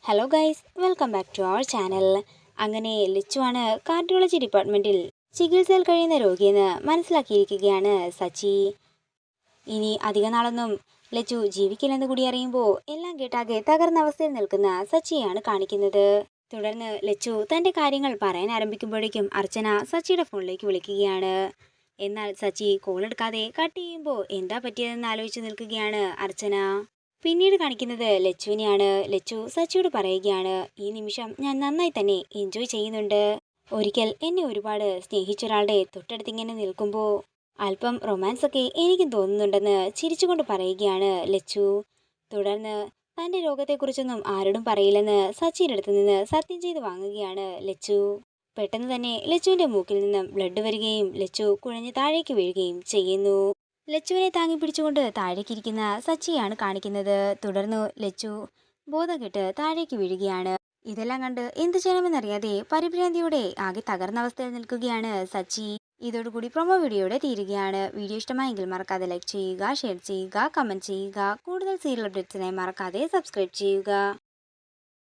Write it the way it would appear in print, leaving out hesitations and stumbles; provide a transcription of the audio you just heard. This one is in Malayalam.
Hello guys, welcome back to our channel. അങ്ങനെ ലച്ചുവാണ് കാർഡിയോളജി ഡിപ്പാർട്ട്മെൻറ്റിൽ ചികിത്സയിൽ കഴിയുന്ന രോഗിയെന്ന് മനസ്സിലാക്കിയിരിക്കുകയാണ് സച്ചി. ഇനി അധിക നാളൊന്നും ലച്ചു ജീവിക്കില്ലെന്ന് കൂടി അറിയുമ്പോൾ എല്ലാം കേട്ടാകെ തകർന്ന അവസ്ഥയിൽ നിൽക്കുന്ന സച്ചിയാണ് കാണിക്കുന്നത്. തുടർന്ന് ലച്ചു തൻ്റെ കാര്യങ്ങൾ പറയാൻ ആരംഭിക്കുമ്പോഴേക്കും അർച്ചന സച്ചിയുടെ ഫോണിലേക്ക് വിളിക്കുകയാണ്. എന്നാൽ സച്ചി കോൾ എടുക്കാതെ കട്ട് ചെയ്യുമ്പോൾ എന്താ പറ്റിയതെന്ന് ആലോചിച്ച് നിൽക്കുകയാണ് അർച്ചന. പിന്നീട് കാണിക്കുന്നത് ലച്ചുവിനെയാണ്. ലച്ചു സച്ചിയോട് പറയുകയാണ്, ഈ നിമിഷം ഞാൻ നന്നായി തന്നെ എൻജോയ് ചെയ്യുന്നുണ്ട്. ഒരിക്കൽ എന്നെ ഒരുപാട് സ്നേഹിച്ച ഒരാളുടെ തൊട്ടടുത്തിങ്ങനെ നിൽക്കുമ്പോൾ അല്പം റൊമാൻസ് ഒക്കെ എനിക്കും തോന്നുന്നുണ്ടെന്ന് ചിരിച്ചുകൊണ്ട് പറയുകയാണ് ലച്ചു. തുടർന്ന് തൻ്റെ രോഗത്തെക്കുറിച്ചൊന്നും ആരോടും പറയില്ലെന്ന് സച്ചിയുടെ അടുത്ത് നിന്ന് സത്യം ചെയ്ത് വാങ്ങുകയാണ് ലച്ചു. പെട്ടെന്ന് തന്നെ ലച്ചുവിൻ്റെ മൂക്കിൽ നിന്നും ബ്ലഡ് വരികയും ലച്ചു കുഴഞ്ഞ് താഴേക്ക് വീഴുകയും ചെയ്യുന്നു. ലച്ചുവിനെ താങ്ങി പിടിച്ചുകൊണ്ട് താഴേക്കിരിക്കുന്ന സച്ചിയാണ് കാണിക്കുന്നത്. തുടർന്ന് ലച്ചു ബോധം കെട്ട് താഴേക്ക് വീഴുകയാണ്. ഇതെല്ലാം കണ്ട് എന്ത് ചെയ്യണമെന്നറിയാതെ പരിഭ്രാന്തിയോടെ ആകെ തകർന്ന അവസ്ഥയിൽ നിൽക്കുകയാണ് സച്ചി. ഇതോടുകൂടി പ്രൊമോ വീഡിയോയുടെ തീരുകയാണ്. വീഡിയോ ഇഷ്ടമായെങ്കിൽ മറക്കാതെ ലൈക്ക് ചെയ്യുക, ഷെയർ ചെയ്യുക, കമൻറ്റ് ചെയ്യുക. കൂടുതൽ സീരിയൽ അപ്ഡേറ്റ്സിനായി മറക്കാതെ സബ്സ്ക്രൈബ് ചെയ്യുക.